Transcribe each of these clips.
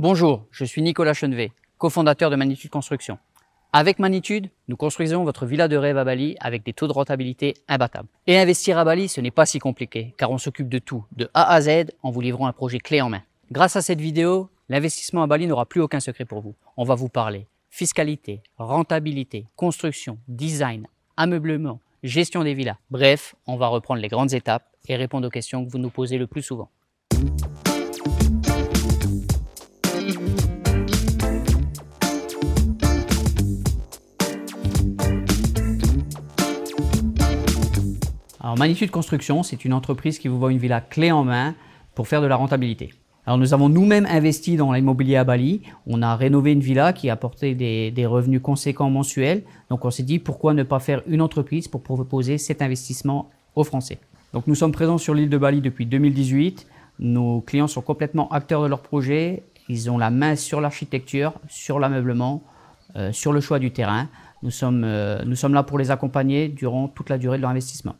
Bonjour, je suis Nicolas Chenevet, cofondateur de Magnitude Construction. Avec Magnitude, nous construisons votre villa de rêve à Bali avec des taux de rentabilité imbattables. Et investir à Bali, ce n'est pas si compliqué, car on s'occupe de tout, de A à Z, en vous livrant un projet clé en main. Grâce à cette vidéo, l'investissement à Bali n'aura plus aucun secret pour vous. On va vous parler fiscalité, rentabilité, construction, design, ameublement, gestion des villas. Bref, on va reprendre les grandes étapes et répondre aux questions que vous nous posez le plus souvent. Alors Magnitude Construction, c'est une entreprise qui vous vend une villa clé en main pour faire de la rentabilité. Alors nous avons nous-mêmes investi dans l'immobilier à Bali. On a rénové une villa qui apportait des revenus conséquents mensuels. Donc on s'est dit pourquoi ne pas faire une entreprise pour proposer cet investissement aux Français. Donc nous sommes présents sur l'île de Bali depuis 2018. Nos clients sont complètement acteurs de leur projet. Ils ont la main sur l'architecture, sur l'ameublement, sur le choix du terrain. Nous sommes là pour les accompagner durant toute la durée de leur investissement.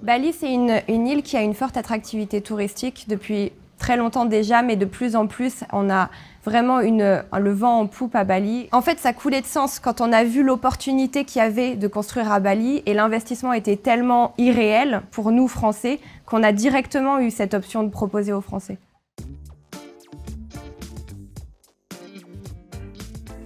Bali, c'est une île qui a une forte attractivité touristique depuis très longtemps déjà, mais de plus en plus, on a vraiment le vent en poupe à Bali. En fait, ça coulait de sens quand on a vu l'opportunité qu'il y avait de construire à Bali et l'investissement était tellement irréel pour nous, Français, qu'on a directement eu cette option de proposer aux Français.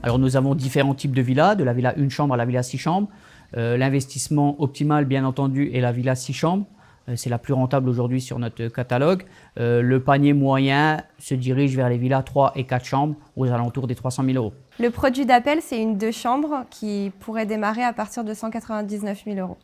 Alors nous avons différents types de villas, de la villa 1 chambre à la villa 6 chambres. L'investissement optimal, bien entendu, est la villa 6 chambres. C'est la plus rentable aujourd'hui sur notre catalogue. Le panier moyen se dirige vers les villas 3 et 4 chambres aux alentours des 300 000 €. Le produit d'appel, c'est une 2 chambres qui pourrait démarrer à partir de 199 000 €.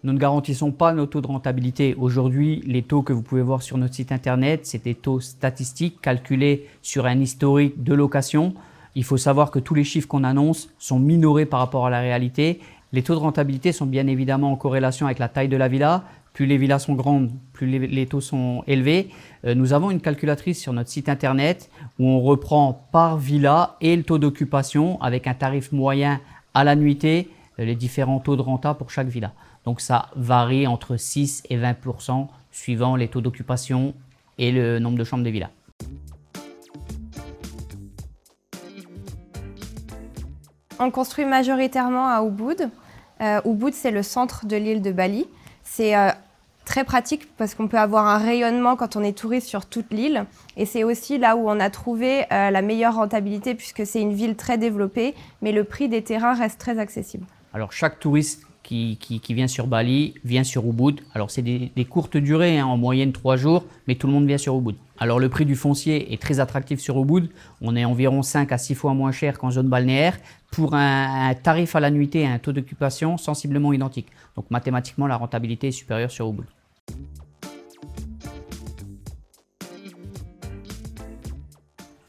Nous ne garantissons pas nos taux de rentabilité. Aujourd'hui, les taux que vous pouvez voir sur notre site internet, c'est des taux statistiques calculés sur un historique de location. Il faut savoir que tous les chiffres qu'on annonce sont minorés par rapport à la réalité. Les taux de rentabilité sont bien évidemment en corrélation avec la taille de la villa. Plus les villas sont grandes, plus les taux sont élevés. Nous avons une calculatrice sur notre site internet où on reprend par villa et le taux d'occupation avec un tarif moyen à la nuitée, les différents taux de renta pour chaque villa. Donc ça varie entre 6 et 20% suivant les taux d'occupation et le nombre de chambres des villas. On construit majoritairement à Ubud. Ubud, c'est le centre de l'île de Bali. C'est très pratique parce qu'on peut avoir un rayonnement quand on est touriste sur toute l'île. Et c'est aussi là où on a trouvé la meilleure rentabilité puisque c'est une ville très développée, mais le prix des terrains reste très accessible. Alors chaque touriste qui vient sur Bali vient sur Ubud. Alors c'est des courtes durées, en moyenne 3 jours, mais tout le monde vient sur Ubud. Alors le prix du foncier est très attractif sur Ubud. On est environ 5 à 6 fois moins cher qu'en zone balnéaire pour un tarif à la nuitée et un taux d'occupation sensiblement identique. Donc mathématiquement, la rentabilité est supérieure sur Ubud.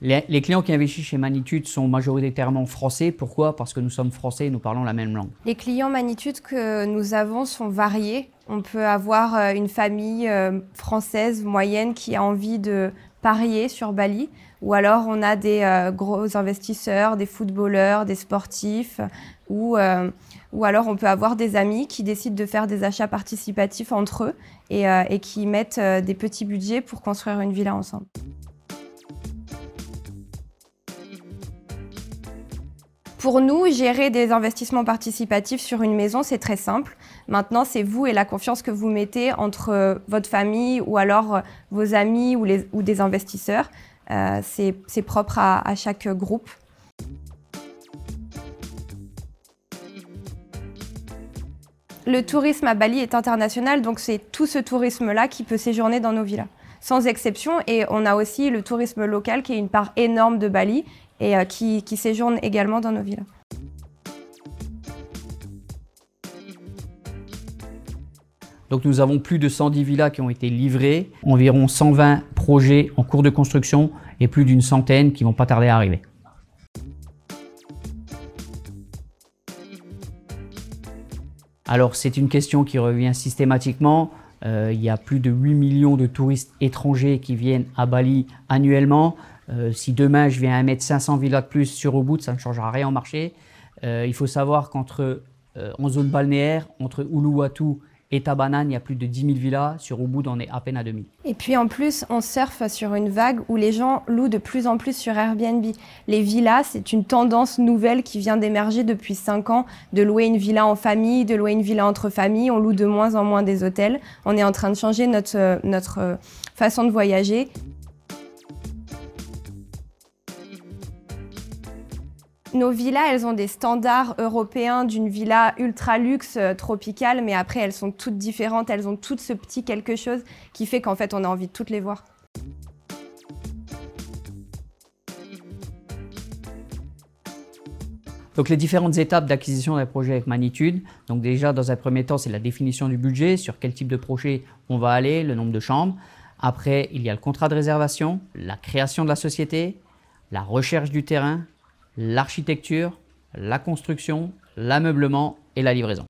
Les clients qui investissent chez Magnitude sont majoritairement français. Pourquoi? Parce que nous sommes français et nous parlons la même langue. Les clients Magnitude que nous avons sont variés. On peut avoir une famille française moyenne qui a envie de parier sur Bali. Ou alors on a des gros investisseurs, des footballeurs, des sportifs. Ou alors on peut avoir des amis qui décident de faire des achats participatifs entre eux et qui mettent des petits budgets pour construire une villa ensemble. Pour nous, gérer des investissements participatifs sur une maison, c'est très simple. Maintenant, c'est vous et la confiance que vous mettez entre votre famille ou alors vos amis ou des investisseurs. C'est propre à chaque groupe. Le tourisme à Bali est international, donc c'est tout ce tourisme-là qui peut séjourner dans nos villas, sans exception. Et on a aussi le tourisme local qui est une part énorme de Bali et qui séjourne également dans nos villas. Donc nous avons plus de 110 villas qui ont été livrées, environ 120 projets en cours de construction et plus d'une centaine qui ne vont pas tarder à arriver. Alors c'est une question qui revient systématiquement. Il y a plus de 8 millions de touristes étrangers qui viennent à Bali annuellement. Si demain je viens à mettre 500 villas de plus sur Ubud, ça ne changera rien au marché. Il faut savoir qu'entre En zone balnéaire, entre Uluwatu et Tabanan, il y a plus de 10 000 villas. Sur Ubud, on est à peine à 2000. Et puis en plus, on surfe sur une vague où les gens louent de plus en plus sur Airbnb. Les villas, c'est une tendance nouvelle qui vient d'émerger depuis 5 ans, de louer une villa en famille, de louer une villa entre familles. On loue de moins en moins des hôtels. On est en train de changer notre façon de voyager. Nos villas, elles ont des standards européens d'une villa ultra luxe, tropicale, mais après elles sont toutes différentes, elles ont toutes ce petit quelque chose qui fait qu'en fait on a envie de toutes les voir. Donc les différentes étapes d'acquisition d'un projet avec Magnitude. Donc déjà dans un premier temps, c'est la définition du budget, sur quel type de projet on va aller, le nombre de chambres. Après, il y a le contrat de réservation, la création de la société, la recherche du terrain, l'architecture, la construction, l'ameublement et la livraison.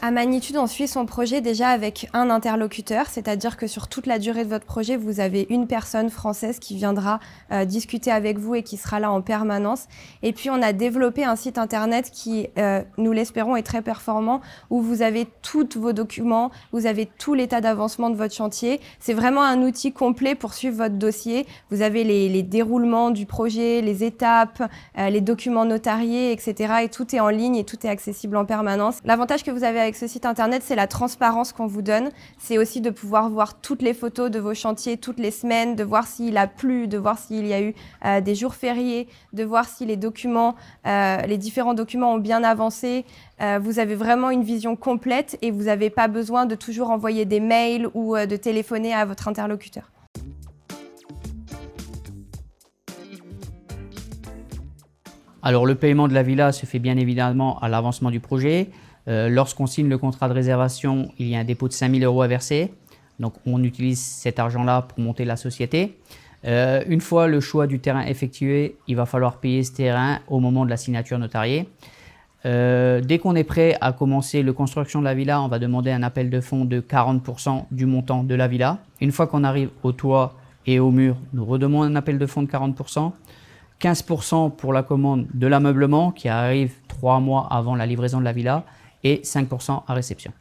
À Magnitude, on suit son projet déjà avec un interlocuteur, c'est-à-dire que sur toute la durée de votre projet, vous avez une personne française qui viendra discuter avec vous et qui sera là en permanence. Et puis, on a développé un site internet qui, nous l'espérons, est très performant, où vous avez tous vos documents, vous avez tout l'état d'avancement de votre chantier. C'est vraiment un outil complet pour suivre votre dossier. Vous avez les déroulements du projet, les étapes, les documents notariés, etc. Et tout est en ligne et tout est accessible en permanence. L'avantage que vous avez avec ce site internet, c'est la transparence qu'on vous donne. C'est aussi de pouvoir voir toutes les photos de vos chantiers toutes les semaines, de voir s'il a plu, de voir s'il y a eu des jours fériés, de voir si les documents, les différents documents ont bien avancé. Vous avez vraiment une vision complète et vous n'avez pas besoin de toujours envoyer des mails ou de téléphoner à votre interlocuteur. Alors le paiement de la villa se fait bien évidemment à l'avancement du projet. Lorsqu'on signe le contrat de réservation, il y a un dépôt de 5 000 € à verser. Donc on utilise cet argent-là pour monter la société. Une fois le choix du terrain effectué, il va falloir payer ce terrain au moment de la signature notariée. Dès qu'on est prêt à commencer la construction de la villa, on va demander un appel de fonds de 40% du montant de la villa. Une fois qu'on arrive au toit et au mur, nous redemandons un appel de fonds de 40%. 15% pour la commande de l'ameublement qui arrive 3 mois avant la livraison de la villa et 5% à réception.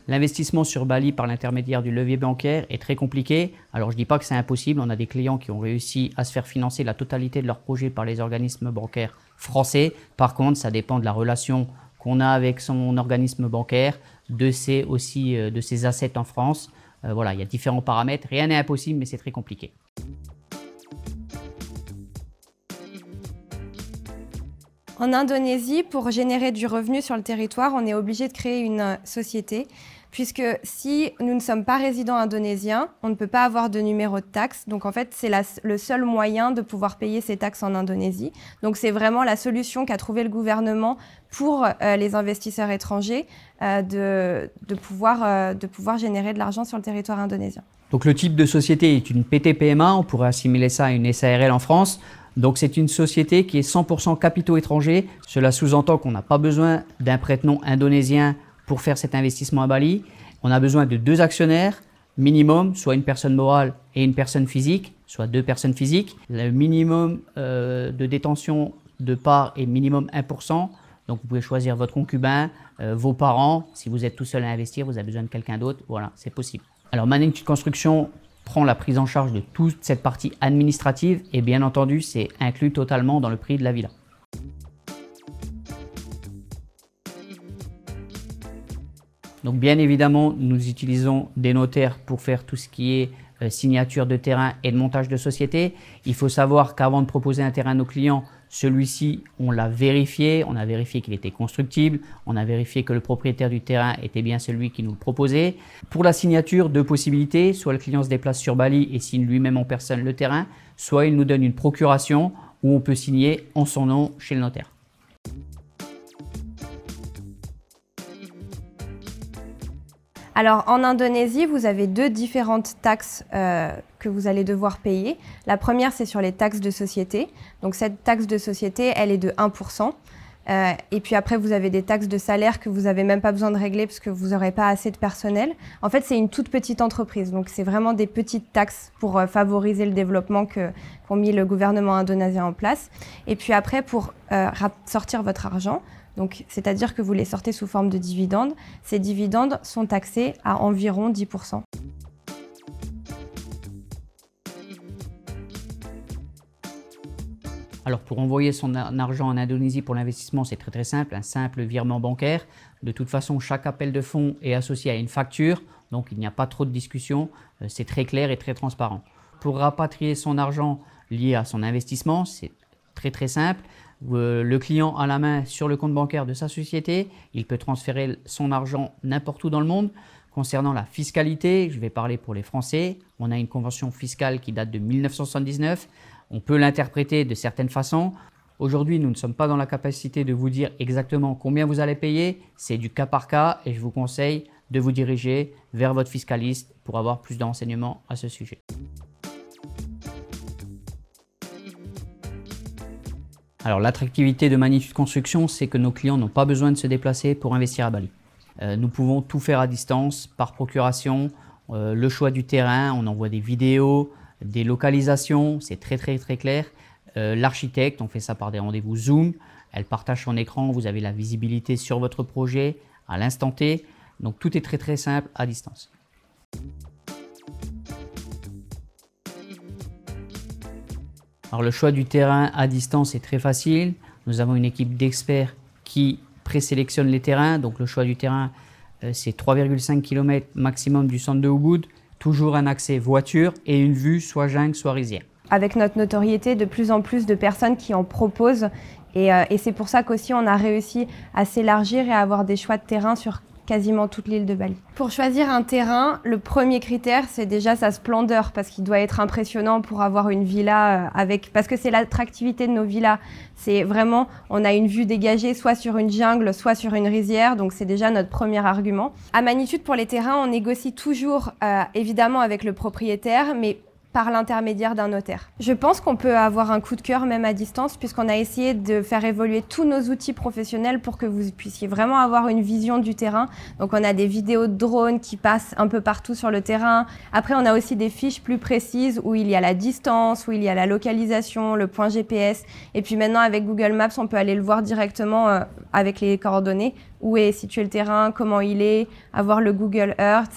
L'investissement sur Bali par l'intermédiaire du levier bancaire est très compliqué. Alors je ne dis pas que c'est impossible, on a des clients qui ont réussi à se faire financer la totalité de leur projet par les organismes bancaires français. Par contre, ça dépend de la relation qu'on a avec son organisme bancaire, de ses assets en France. Voilà, il y a différents paramètres, rien n'est impossible mais c'est très compliqué. En Indonésie, pour générer du revenu sur le territoire, on est obligé de créer une société, puisque si nous ne sommes pas résidents indonésiens, on ne peut pas avoir de numéro de taxe. Donc en fait, c'est le seul moyen de pouvoir payer ces taxes en Indonésie. Donc c'est vraiment la solution qu'a trouvé le gouvernement pour les investisseurs étrangers de pouvoir générer de l'argent sur le territoire indonésien. Donc le type de société est une PT-PMA, on pourrait assimiler ça à une SARL en France. Donc c'est une société qui est 100% capitaux étrangers. Cela sous-entend qu'on n'a pas besoin d'un prête-nom indonésien pour faire cet investissement à Bali. On a besoin de 2 actionnaires minimum, soit une personne morale et une personne physique, soit 2 personnes physiques. Le minimum de détention de parts est minimum 1%. Donc vous pouvez choisir votre concubin, vos parents. Si vous êtes tout seul à investir, vous avez besoin de quelqu'un d'autre. Voilà, c'est possible. Alors Magnitude Construction prend la prise en charge de toute cette partie administrative et bien entendu, c'est inclus totalement dans le prix de la villa. Donc bien évidemment, nous utilisons des notaires pour faire tout ce qui est signature de terrain et de montage de société. Il faut savoir qu'avant de proposer un terrain à nos clients, celui-ci, on l'a vérifié, on a vérifié qu'il était constructible, on a vérifié que le propriétaire du terrain était bien celui qui nous le proposait. Pour la signature, 2 possibilités, soit le client se déplace sur Bali et signe lui-même en personne le terrain, soit il nous donne une procuration où on peut signer en son nom chez le notaire. Alors en Indonésie, vous avez 2 différentes taxes que vous allez devoir payer. La première, c'est sur les taxes de société. Donc cette taxe de société, elle est de 1%. Et puis après, vous avez des taxes de salaire que vous n'avez même pas besoin de régler parce que vous n'aurez pas assez de personnel. En fait, c'est une toute petite entreprise. Donc, c'est vraiment des petites taxes pour favoriser le développement qu'ont mis le gouvernement indonésien en place. Et puis après, pour sortir votre argent, donc c'est-à-dire que vous les sortez sous forme de dividendes, ces dividendes sont taxés à environ 10%. Alors pour envoyer son argent en Indonésie pour l'investissement, c'est très simple, un simple virement bancaire. De toute façon, chaque appel de fonds est associé à une facture, donc il n'y a pas trop de discussion, c'est très clair et très transparent. Pour rapatrier son argent lié à son investissement, c'est très simple. Le client a la main sur le compte bancaire de sa société, il peut transférer son argent n'importe où dans le monde. Concernant la fiscalité, je vais parler pour les Français, on a une convention fiscale qui date de 1979. On peut l'interpréter de certaines façons. Aujourd'hui, nous ne sommes pas dans la capacité de vous dire exactement combien vous allez payer. C'est du cas par cas et je vous conseille de vous diriger vers votre fiscaliste pour avoir plus d'enseignements à ce sujet. Alors, l'attractivité de Magnitude Construction, c'est que nos clients n'ont pas besoin de se déplacer pour investir à Bali. Nous pouvons tout faire à distance, par procuration. Le choix du terrain, on envoie des vidéos, des localisations, c'est très clair. L'architecte, on fait ça par des rendez-vous Zoom. Elle partage son écran, vous avez la visibilité sur votre projet à l'instant T. Donc tout est très simple à distance. Alors le choix du terrain à distance est très facile. Nous avons une équipe d'experts qui présélectionne les terrains. Donc le choix du terrain, c'est 3,5 km maximum du centre de Ubud. Toujours un accès voiture et une vue soit jungle, soit rizière. Avec notre notoriété, de plus en plus de personnes qui en proposent et c'est pour ça qu'aussi on a réussi à s'élargir et à avoir des choix de terrain sur quasiment toute l'île de Bali. Pour choisir un terrain, le premier critère, c'est déjà sa splendeur parce qu'il doit être impressionnant pour avoir une villa parce que c'est l'attractivité de nos villas. C'est vraiment, on a une vue dégagée soit sur une jungle, soit sur une rizière, donc c'est déjà notre premier argument. À Magnitude, pour les terrains, on négocie toujours évidemment avec le propriétaire, mais par l'intermédiaire d'un notaire. Je pense qu'on peut avoir un coup de cœur même à distance puisqu'on a essayé de faire évoluer tous nos outils professionnels pour que vous puissiez vraiment avoir une vision du terrain. Donc on a des vidéos de drones qui passent un peu partout sur le terrain. Après on a aussi des fiches plus précises où il y a la distance, où il y a la localisation, le point GPS. Et puis maintenant avec Google Maps on peut aller le voir directement avec les coordonnées. Où est situé le terrain, comment il est, avoir le Google Earth.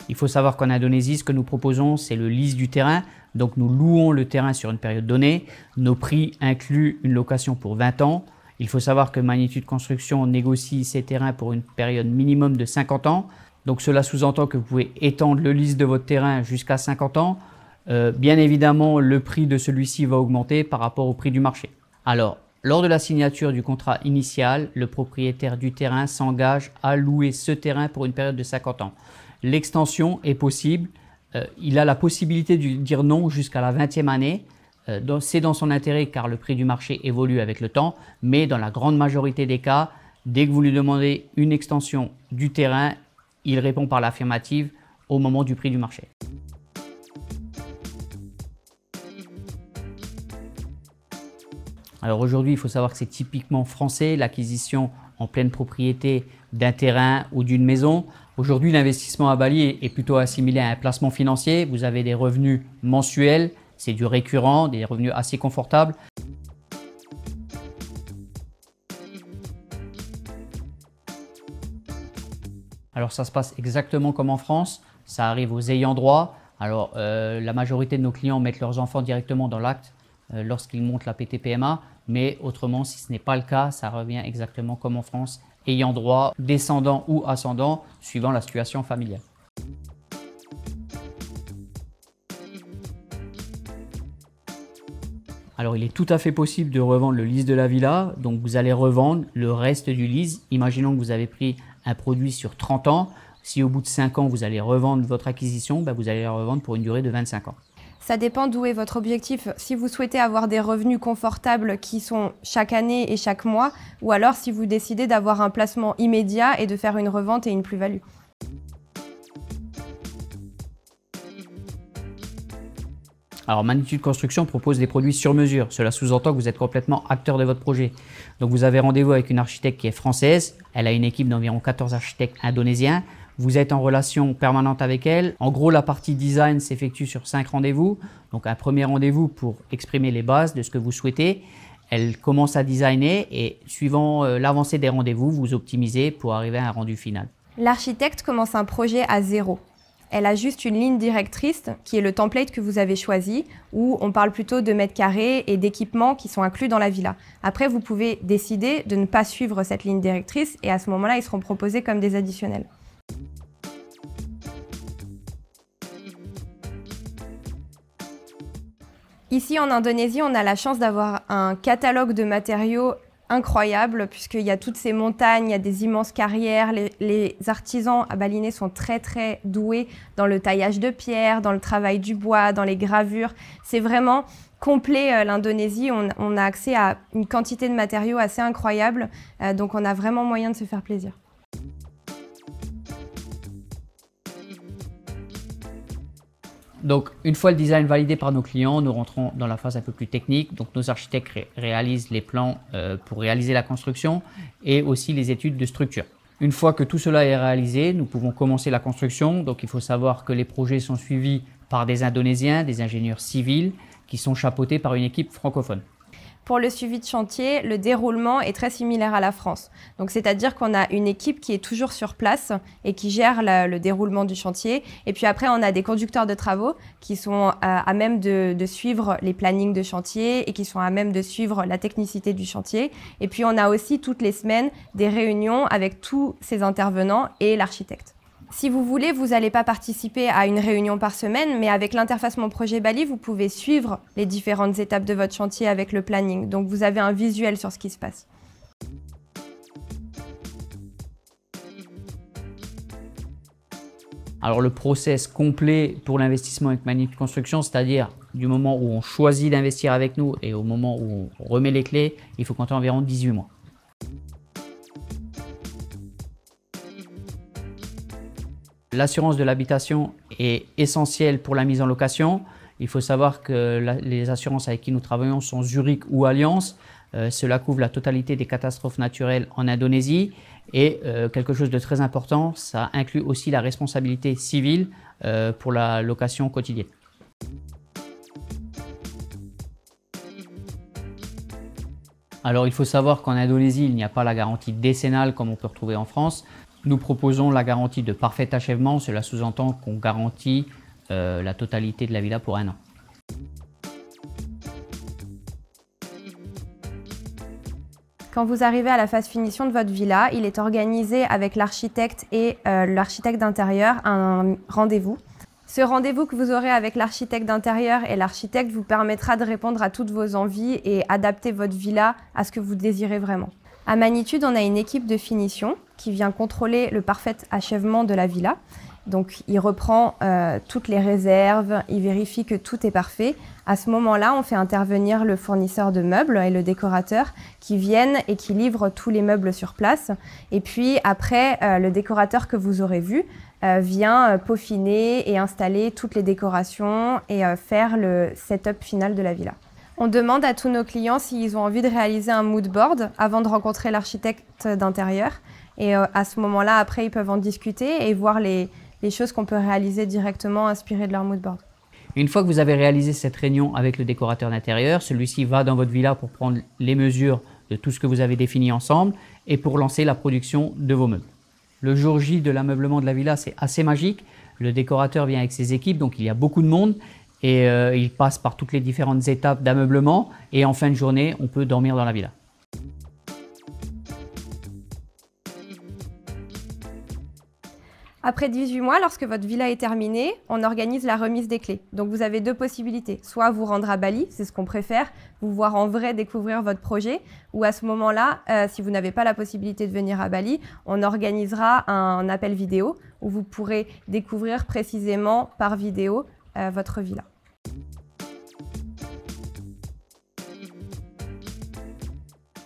Il faut savoir qu'en Indonésie, ce que nous proposons, c'est le lease du terrain. Donc nous louons le terrain sur une période donnée. Nos prix incluent une location pour 20 ans. Il faut savoir que Magnitude Construction négocie ces terrains pour une période minimum de 50 ans. Donc cela sous-entend que vous pouvez étendre le lease de votre terrain jusqu'à 50 ans. Bien évidemment, le prix de celui-ci va augmenter par rapport au prix du marché. Alors, lors de la signature du contrat initial, le propriétaire du terrain s'engage à louer ce terrain pour une période de 50 ans. L'extension est possible, il a la possibilité de dire non jusqu'à la 20e année. C'est dans son intérêt car le prix du marché évolue avec le temps, mais dans la grande majorité des cas, dès que vous lui demandez une extension du terrain, il répond par l'affirmative au moment du prix du marché. Alors aujourd'hui, il faut savoir que c'est typiquement français, l'acquisition en pleine propriété d'un terrain ou d'une maison. Aujourd'hui, l'investissement à Bali est plutôt assimilé à un placement financier. Vous avez des revenus mensuels, c'est du récurrent, des revenus assez confortables. Alors ça se passe exactement comme en France, ça arrive aux ayants droit. Alors la majorité de nos clients mettent leurs enfants directement dans l'acte lorsqu'ils montent la PT-PMA, mais autrement, si ce n'est pas le cas, ça revient exactement comme en France, ayant droit, descendant ou ascendant, suivant la situation familiale. Alors, il est tout à fait possible de revendre le lease de la villa. Donc, vous allez revendre le reste du lease. Imaginons que vous avez pris un produit sur 30 ans. Si au bout de 5 ans, vous allez revendre votre acquisition, vous allez la revendre pour une durée de 25 ans. Ça dépend d'où est votre objectif. Si vous souhaitez avoir des revenus confortables qui sont chaque année et chaque mois, ou alors si vous décidez d'avoir un placement immédiat et de faire une revente et une plus-value. Alors Magnitude Construction propose des produits sur mesure. Cela sous-entend que vous êtes complètement acteur de votre projet. Donc vous avez rendez-vous avec une architecte qui est française. Elle a une équipe d'environ 14 architectes indonésiens. Vous êtes en relation permanente avec elle. En gros, la partie design s'effectue sur 5 rendez-vous. Donc un premier rendez-vous pour exprimer les bases de ce que vous souhaitez. Elle commence à designer et suivant l'avancée des rendez-vous, vous optimisez pour arriver à un rendu final. L'architecte commence un projet à zéro. Elle a juste une ligne directrice qui est le template que vous avez choisi, où on parle plutôt de mètres carrés et d'équipements qui sont inclus dans la villa. Après, vous pouvez décider de ne pas suivre cette ligne directrice et à ce moment-là, ils seront proposés comme des additionnels. Ici, en Indonésie, on a la chance d'avoir un catalogue de matériaux incroyable puisqu'il y a toutes ces montagnes, il y a des immenses carrières. Les artisans à Balinais sont très doués dans le taillage de pierre, dans le travail du bois, dans les gravures. C'est vraiment complet l'Indonésie. On a accès à une quantité de matériaux assez incroyable, donc on a vraiment moyen de se faire plaisir. Donc, une fois le design validé par nos clients, nous rentrons dans la phase un peu plus technique. Donc, nos architectes réalisent les plans pour réaliser la construction et aussi les études de structure. Une fois que tout cela est réalisé, nous pouvons commencer la construction. Donc, il faut savoir que les projets sont suivis par des Indonésiens, des ingénieurs civils qui sont chapeautés par une équipe francophone. Pour le suivi de chantier, le déroulement est très similaire à la France. Donc, c'est-à-dire qu'on a une équipe qui est toujours sur place et qui gère le déroulement du chantier. Et puis après, on a des conducteurs de travaux qui sont à même de suivre les plannings de chantier et qui sont à même de suivre la technicité du chantier. Et puis, on a aussi toutes les semaines des réunions avec tous ces intervenants et l'architecte. Si vous voulez, vous n'allez pas participer à une réunion par semaine, mais avec l'interface Mon Projet Bali, vous pouvez suivre les différentes étapes de votre chantier avec le planning. Donc vous avez un visuel sur ce qui se passe. Alors le process complet pour l'investissement avec Magnitude Construction, c'est-à-dire du moment où on choisit d'investir avec nous et au moment où on remet les clés, il faut compter environ 18 mois. L'assurance de l'habitation est essentielle pour la mise en location. Il faut savoir que les assurances avec qui nous travaillons sont Zurich ou Allianz. Cela couvre la totalité des catastrophes naturelles en Indonésie. Et quelque chose de très important, ça inclut aussi la responsabilité civile pour la location quotidienne. Alors il faut savoir qu'en Indonésie, il n'y a pas la garantie décennale comme on peut retrouver en France. Nous proposons la garantie de parfait achèvement, cela sous-entend qu'on garantit la totalité de la villa pour 1 an. Quand vous arrivez à la phase finition de votre villa, il est organisé avec l'architecte et l'architecte d'intérieur un rendez-vous. Ce rendez-vous que vous aurez avec l'architecte d'intérieur et l'architecte vous permettra de répondre à toutes vos envies et adapter votre villa à ce que vous désirez vraiment. À Magnitude, on a une équipe de finition qui vient contrôler le parfait achèvement de la villa. Donc, il reprend toutes les réserves, il vérifie que tout est parfait. À ce moment-là, on fait intervenir le fournisseur de meubles et le décorateur qui viennent et qui livrent tous les meubles sur place. Et puis après, le décorateur que vous aurez vu vient peaufiner et installer toutes les décorations et faire le setup final de la villa. On demande à tous nos clients s'ils ont envie de réaliser un mood board avant de rencontrer l'architecte d'intérieur. Et à ce moment-là, après, ils peuvent en discuter et voir les choses qu'on peut réaliser directement inspirées de leur mood board. Une fois que vous avez réalisé cette réunion avec le décorateur d'intérieur, celui-ci va dans votre villa pour prendre les mesures de tout ce que vous avez défini ensemble et pour lancer la production de vos meubles. Le jour J de l'ameublement de la villa, c'est assez magique. Le décorateur vient avec ses équipes, donc il y a beaucoup de monde. Et il passe par toutes les différentes étapes d'ameublement et en fin de journée, on peut dormir dans la villa. Après 18 mois, lorsque votre villa est terminée, on organise la remise des clés. Donc vous avez 2 possibilités. Soit vous rendre à Bali, c'est ce qu'on préfère, vous voir en vrai, découvrir votre projet. Ou à ce moment-là, si vous n'avez pas la possibilité de venir à Bali, on organisera un appel vidéo où vous pourrez découvrir précisément par vidéo votre villa.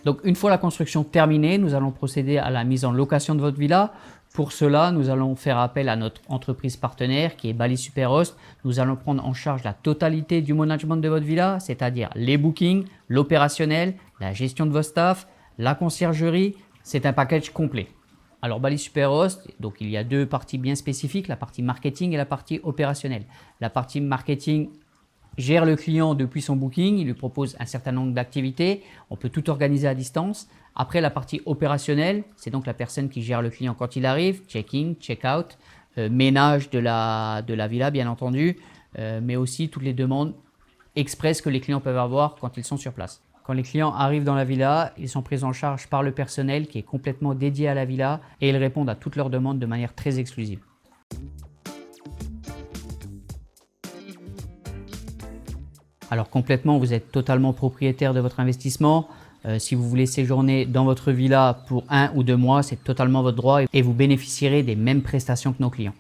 Donc une fois la construction terminée, nous allons procéder à la mise en location de votre villa. Pour cela, nous allons faire appel à notre entreprise partenaire qui est Bali Superhost. Nous allons prendre en charge la totalité du management de votre villa, c'est-à-dire les bookings, l'opérationnel, la gestion de vos staffs, la conciergerie. C'est un package complet. Alors Bali Superhost, donc il y a deux parties bien spécifiques, la partie marketing et la partie opérationnelle. La partie marketing gère le client depuis son booking, il lui propose un certain nombre d'activités, on peut tout organiser à distance. Après, la partie opérationnelle, c'est donc la personne qui gère le client quand il arrive, check-in, check-out, ménage de la villa bien entendu, mais aussi toutes les demandes express que les clients peuvent avoir quand ils sont sur place. Quand les clients arrivent dans la villa, ils sont pris en charge par le personnel qui est complètement dédié à la villa et ils répondent à toutes leurs demandes de manière très exclusive. Alors concrètement, vous êtes totalement propriétaire de votre investissement. Si vous voulez séjourner dans votre villa pour 1 ou 2 mois, c'est totalement votre droit et vous bénéficierez des mêmes prestations que nos clients.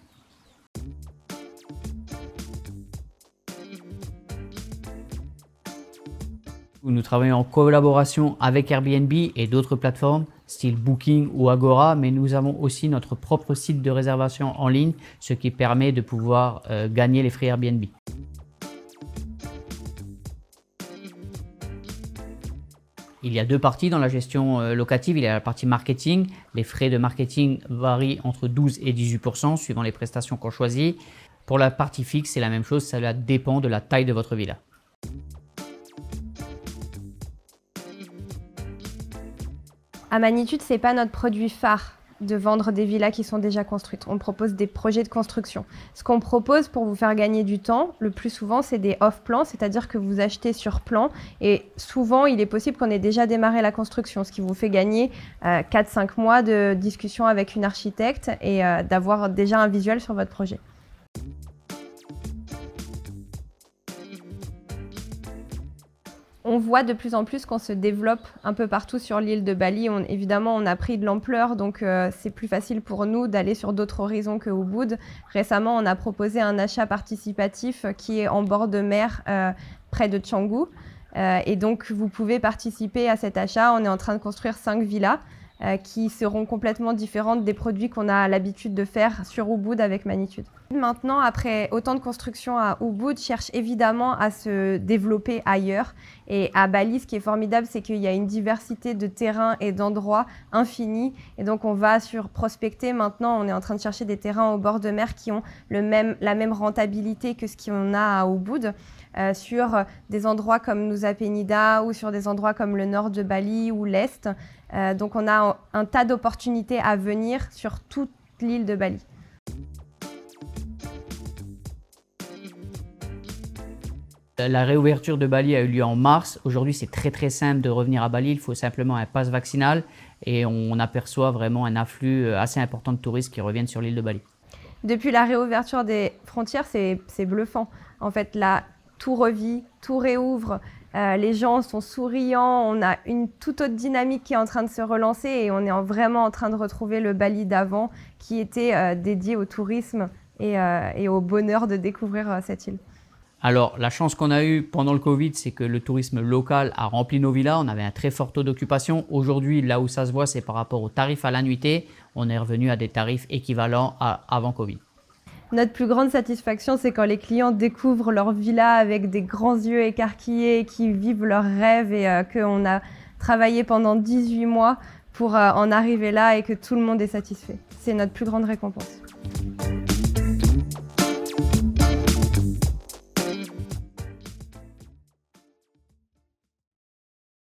Nous travaillons en collaboration avec Airbnb et d'autres plateformes, style Booking ou Agora, mais nous avons aussi notre propre site de réservation en ligne, ce qui permet de pouvoir gagner les frais Airbnb. Il y a deux parties dans la gestion locative. Il y a la partie marketing. Les frais de marketing varient entre 12 et 18% suivant les prestations qu'on choisit. Pour la partie fixe, c'est la même chose. Cela dépend de la taille de votre villa. À Magnitude, ce n'est pas notre produit phare de vendre des villas qui sont déjà construites. On propose des projets de construction. Ce qu'on propose pour vous faire gagner du temps, le plus souvent, c'est des off-plan, c'est-à-dire que vous achetez sur plan et souvent, il est possible qu'on ait déjà démarré la construction, ce qui vous fait gagner 4-5 mois de discussion avec une architecte et d'avoir déjà un visuel sur votre projet. On voit de plus en plus qu'on se développe un peu partout sur l'île de Bali. Évidemment, on a pris de l'ampleur, donc c'est plus facile pour nous d'aller sur d'autres horizons que Ubud. Récemment, on a proposé un achat participatif qui est en bord de mer près de Canggu. Et donc, vous pouvez participer à cet achat. On est en train de construire 5 villas qui seront complètement différentes des produits qu'on a l'habitude de faire sur Ubud avec Magnitude. Maintenant, après autant de construction à Ubud, cherche évidemment à se développer ailleurs. Et à Bali, ce qui est formidable, c'est qu'il y a une diversité de terrains et d'endroits infinis. Et donc, on va prospecter maintenant. On est en train de chercher des terrains au bord de mer qui ont la même rentabilité que ce qu'on a à Ubud. Sur des endroits comme Nusa Penida ou sur des endroits comme le nord de Bali ou l'est. Donc on a un tas d'opportunités à venir sur toute l'île de Bali. La réouverture de Bali a eu lieu en mars. Aujourd'hui, c'est très simple de revenir à Bali. Il faut simplement un pass vaccinal et on aperçoit vraiment un afflux assez important de touristes qui reviennent sur l'île de Bali. Depuis la réouverture des frontières, c'est bluffant. En fait, là, tout revit, tout réouvre. Les gens sont souriants, on a une toute autre dynamique qui est en train de se relancer et on est vraiment en train de retrouver le Bali d'avant qui était dédié au tourisme et au bonheur de découvrir cette île. Alors, la chance qu'on a eue pendant le Covid, c'est que le tourisme local a rempli nos villas. On avait un très fort taux d'occupation. Aujourd'hui, là où ça se voit, c'est par rapport aux tarifs à la nuitée. On est revenu à des tarifs équivalents à avant Covid. Notre plus grande satisfaction, c'est quand les clients découvrent leur villa avec des grands yeux écarquillés, qui vivent leurs rêves et qu'on a travaillé pendant 18 mois pour en arriver là et que tout le monde est satisfait. C'est notre plus grande récompense.